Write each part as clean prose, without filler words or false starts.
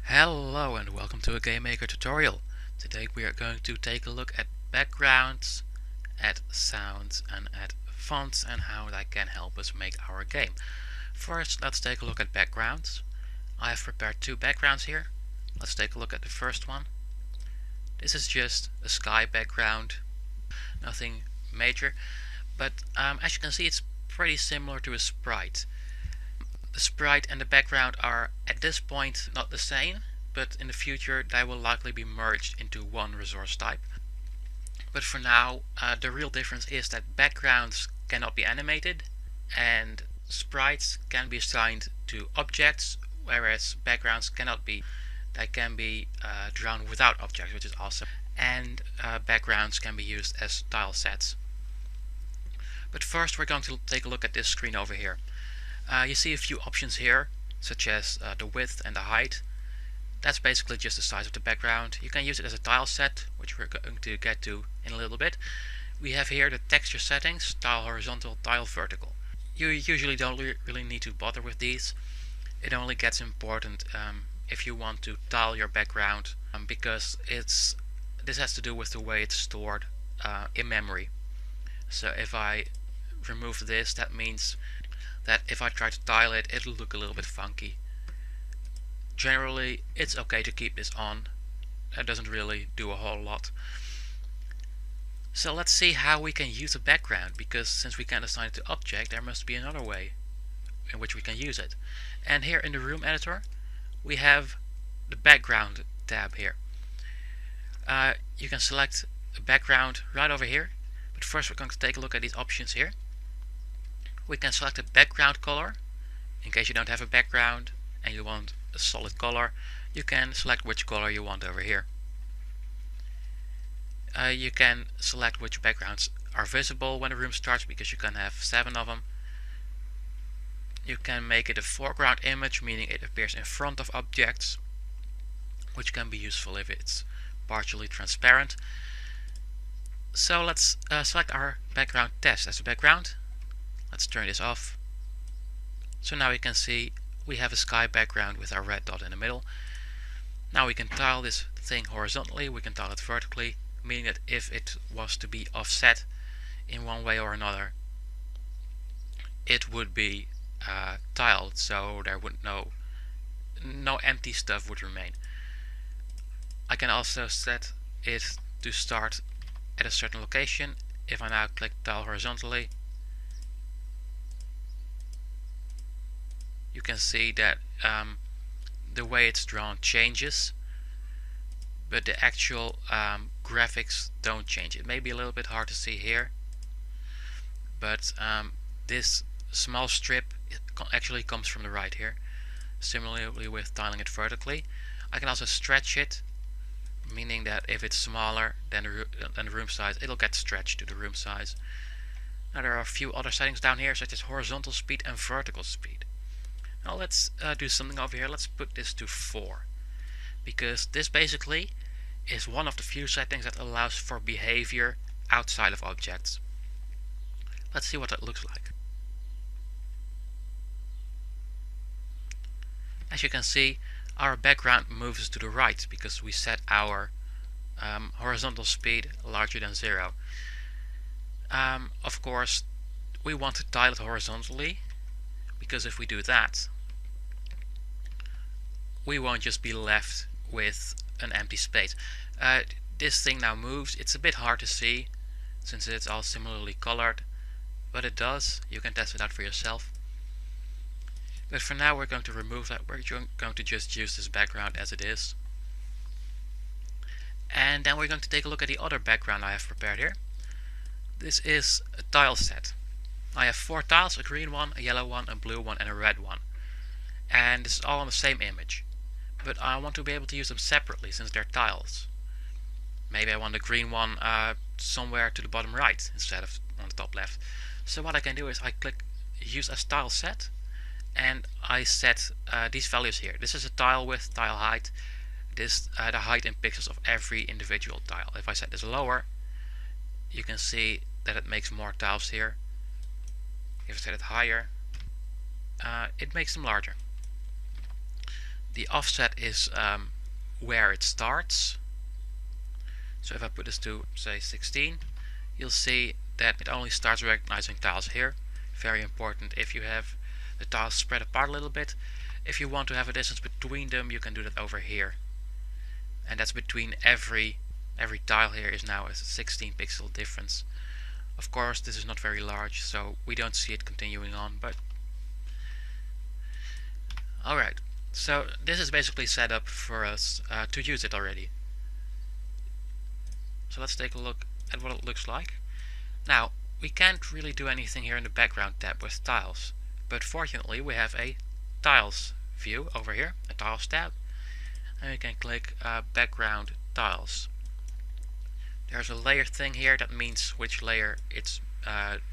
Hello and welcome to a Game Maker tutorial. Today we are going to take a look at backgrounds, at sounds and at fonts and how that can help us make our game. First, let's take a look at backgrounds. I have prepared two backgrounds here. Let's take a look at the first one. This is just a sky background, nothing major, but as you can see it's pretty similar to a sprite. The sprite and the background are at this point not the same, but in the future they will likely be merged into one resource type. But for now, the real difference is that backgrounds cannot be animated and sprites can be assigned to objects, whereas backgrounds cannot be. They can be drawn without objects, which is awesome. And backgrounds can be used as tile sets. But first we're going to take a look at this screen over here. You see a few options here, such as the width and the height. That's basically just the size of the background. You can use it as a tile set, which we're going to get to in a little bit. We have here the texture settings, tile horizontal, tile vertical. You usually don't really need to bother with these. It only gets important if you want to tile your background, because this has to do with the way it's stored in memory. So if I remove this, that means that if I try to tile it, it'll look a little bit funky. Generally, it's okay to keep this on. That doesn't really do a whole lot. So let's see how we can use a background, because since we can't assign it to object, there must be another way in which we can use it. And here in the room editor, we have the background tab here. You can select a background right over here, but first we're going to take a look at these options here. We can select a background color. In case you don't have a background and you want a solid color, you can select which color you want over here. You can select which backgrounds are visible when the room starts, because you can have 7 of them. You can make it a foreground image, meaning it appears in front of objects, which can be useful if it's partially transparent. So let's select our background test as a background. Let's turn this off. So now we can see we have a sky background with our red dot in the middle. Now we can tile this thing horizontally, we can tile it vertically, meaning that if it was to be offset in one way or another, it would be tiled, so there would no empty stuff would remain. I can also set it to start at a certain location. If I now click tile horizontally, you can see that the way it's drawn changes, but the actual graphics don't change. It may be a little bit hard to see here, but this small strip actually comes from the right here. Similarly with tiling it vertically, I can also stretch it, meaning that if it's smaller than the room size, it'll get stretched to the room size. Now there are a few other settings down here, such as horizontal speed and vertical speed. Now let's do something over here. Let's put this to 4, because this basically is one of the few settings that allows for behavior outside of objects. Let's see what that looks like. As you can see, our background moves to the right because we set our horizontal speed larger than 0. Of course, we want to tile it horizontally, because if we do that, we won't just be left with an empty space. This thing now moves. It's a bit hard to see since it's all similarly colored, but it does. You can test it out for yourself. But for now we're going to remove that. We're going to just use this background as it is. And then we're going to take a look at the other background I have prepared here. This is a tile set. I have 4 tiles, a green one, a yellow one, a blue one and a red one. And this is all on the same image. But I want to be able to use them separately since they're tiles. Maybe I want the green one somewhere to the bottom right instead of on the top left. So what I can do is I click use as tile set, and I set these values here. This is a tile width, tile height. This the height in pixels of every individual tile. If I set this lower, you can see that it makes more tiles here. If I set it higher, it makes them larger. The offset is where it starts. So if I put this to say 16, you'll see that it only starts recognizing tiles here. Very important if you have the tiles spread apart a little bit. If you want to have a distance between them, you can do that over here. And that's between every tile here is now a 16 pixel difference. Of course, this is not very large, so we don't see it continuing on, but alright. So this is basically set up for us to use it already. So let's take a look at what it looks like. Now, we can't really do anything here in the background tab with tiles, but fortunately we have a tiles view over here, a tiles tab, and we can click background tiles. There's a layer thing here that means which layer it's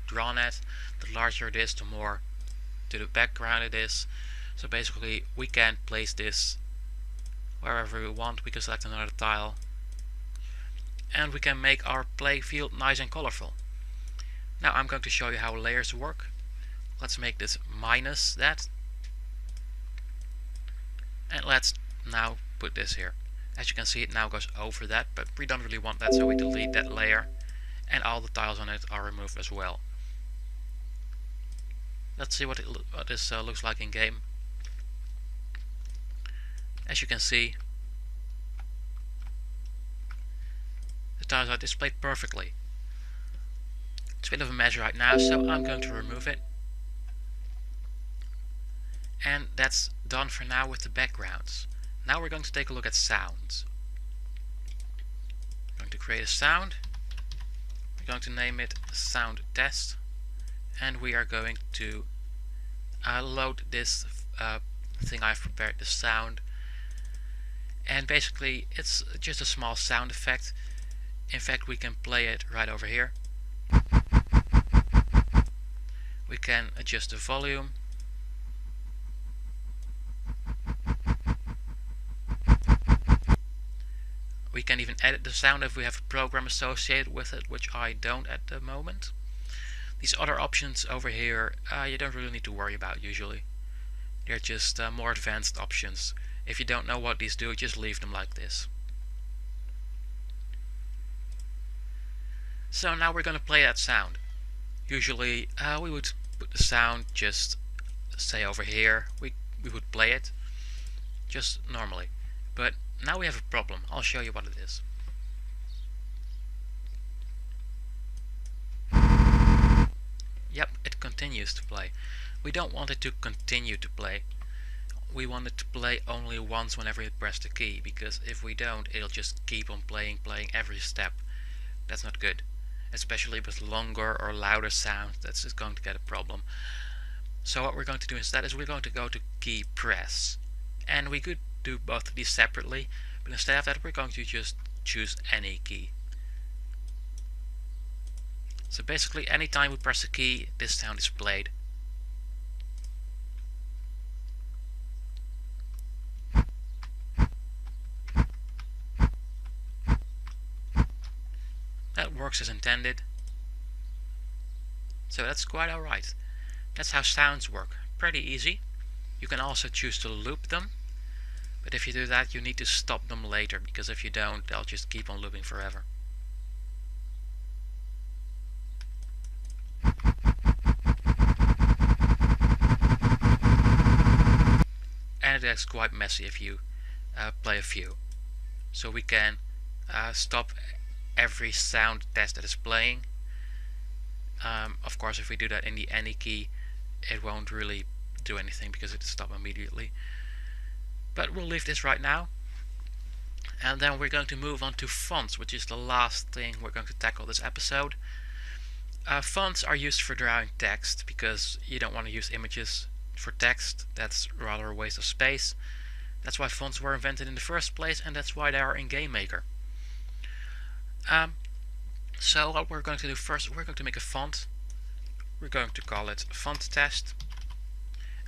drawn at. The larger it is, the more to the background it is. So basically we can place this wherever we want. We can select another tile and we can make our play field nice and colorful. Now I'm going to show you how layers work. Let's make this minus that, and let's now put this here. As you can see, it now goes over that, but we don't really want that, so we delete that layer and all the tiles on it are removed as well. Let's see what this looks like in game. As you can see, the tiles are displayed perfectly. It's a bit of a mess right now, so I'm going to remove it. And that's done for now with the backgrounds. Now we're going to take a look at sounds. I'm going to create a sound. We're going to name it sound test. And we are going to load this thing I've prepared, the sound. And basically it's just a small sound effect. In fact, we can play it right over here. We can adjust the volume. We can even edit the sound if we have a program associated with it, which I don't at the moment. These other options over here you don't really need to worry about usually. They're just more advanced options. If you don't know what these do, just leave them like this. So now we're going to play that sound. Usually we would put the sound just say over here. We would play it just normally. But now we have a problem. I'll show you what it is. Yep, it continues to play. We don't want it to continue to play. We want it to play only once whenever you press the key, because if we don't, it'll just keep on playing every step. That's not good. Especially with longer or louder sounds, that's just going to get a problem. So what we're going to do instead is we're going to go to key press. And we could do both of these separately, but instead of that we're going to just choose any key. So basically anytime we press a key, this sound is played. That works as intended. So that's quite alright. That's how sounds work. Pretty easy. You can also choose to loop them. But if you do that, you need to stop them later, because if you don't, they'll just keep on looping forever. And it gets quite messy if you play a few. So we can stop every sound test that is playing. Of course, if we do that in the any key, it won't really do anything because it'll stop immediately. But we'll leave this right now. And then we're going to move on to fonts, which is the last thing we're going to tackle this episode. Fonts are used for drawing text because you don't want to use images for text. That's rather a waste of space. That's why fonts were invented in the first place, and that's why they are in GameMaker. So what we're going to do first, we're going to make a font. We're going to call it font test.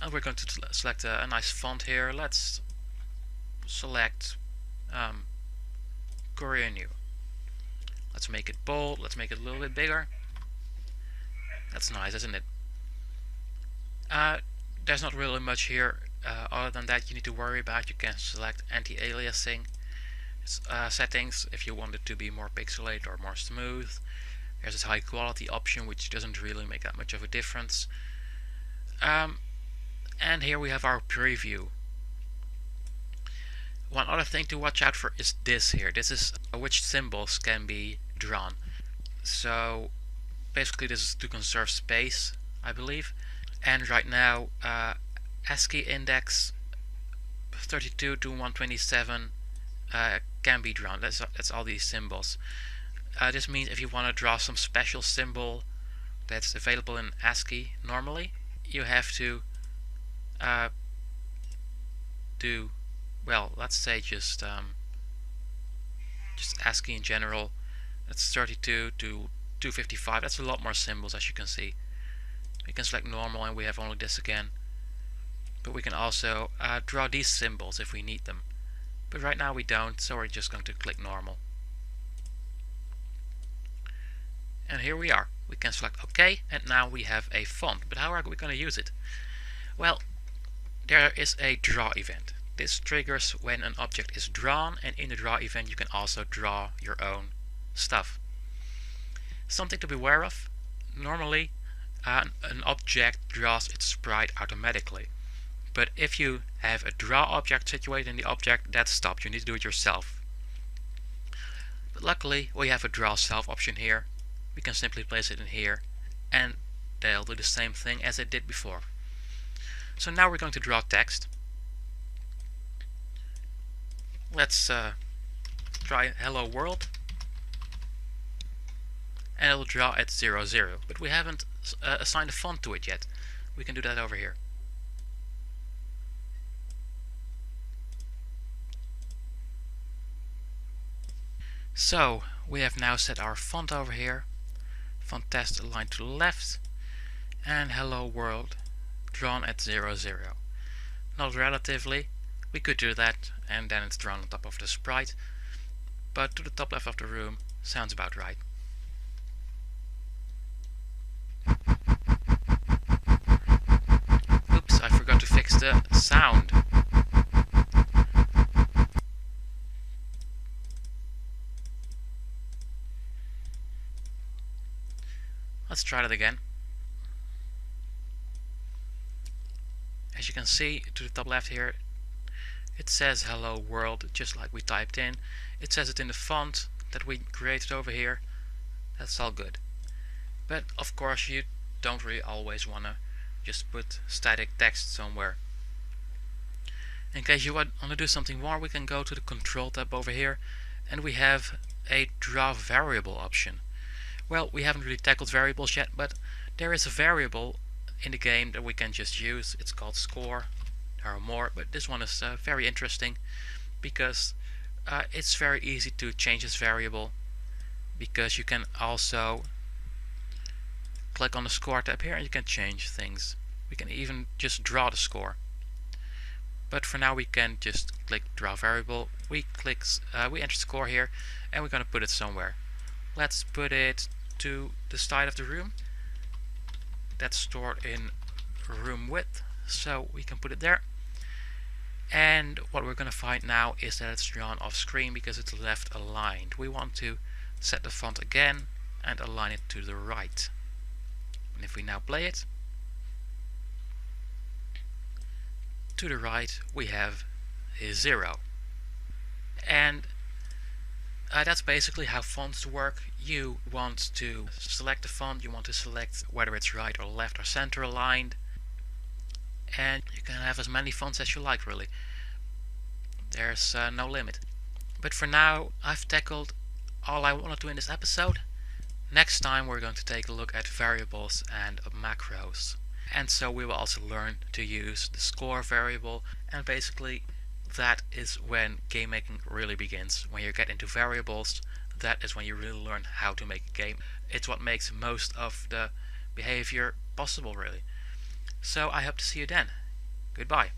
And we're going to select a nice font here. Let's select Courier New. Let's make it bold. Let's make it a little bit bigger. That's nice, isn't it? There's not really much here other than that, you need to worry about, you can select anti-aliasing settings if you want it to be more pixelated or more smooth. There's this high quality option, which doesn't really make that much of a difference. And here we have our preview. One other thing to watch out for is this here. This is which symbols can be drawn. So basically this is to conserve space, I believe. And right now ASCII index 32 to 127 can be drawn. That's all these symbols. This means if you want to draw some special symbol that's available in ASCII normally, you have to do, well, let's say just ASCII in general. That's 32 to 255. That's a lot more symbols, as you can see. We can select normal and we have only this again. But we can also draw these symbols if we need them. But right now we don't, so we're just going to click normal. And here we are. We can select OK, and now we have a font. But how are we going to use it? Well, there is a draw event. This triggers when an object is drawn, and in the draw event you can also draw your own stuff. Something to be aware of: normally an object draws its sprite automatically. But if you have a draw object situated in the object, that's stopped. You need to do it yourself. But luckily we have a draw self option here. We can simply place it in here and they'll do the same thing as it did before. So now we're going to draw text. Let's try hello world, and it'll draw at 0, 0. But we haven't assigned a font to it yet. We can do that over here. So we have now set our font over here. Font test aligned to the left, and hello world drawn at 0, 0. Not relatively. We could do that and then it's drawn on top of the sprite, but to the top left of the room sounds about right. Oops, I forgot to fix the sound. Let's try that again. As you can see to the top left here, it says hello world just like we typed in. It says it in the font that we created over here. That's all good. But of course you don't really always want to just put static text somewhere. In case you want to do something more, we can go to the control tab over here and we have a draw variable option. Well, we haven't really tackled variables yet, but there is a variable in the game that we can just use. It's called score. There are more, but this one is very interesting because it's very easy to change this variable, because you can also click on the score tab here and you can change things. We can even just draw the score. But for now we can just click draw variable. We enter score here and we're going to put it somewhere. Let's put it to the side of the room. That's stored in room width, so we can put it there. And what we're going to find now is that it's drawn off screen because it's left aligned. We want to set the font again and align it to the right. And if we now play it, to the right we have a 0. And that's basically how fonts work. You want to select the font, you want to select whether it's right or left or center aligned, and you can have as many fonts as you like, really. There's no limit. But for now I've tackled all I want to do in this episode. Next time we're going to take a look at variables and macros, and so we will also learn to use the score variable, and basically that is when game making really begins. When you get into variables, that is when you really learn how to make a game. It's what makes most of the behavior possible, really. So I hope to see you then. Goodbye.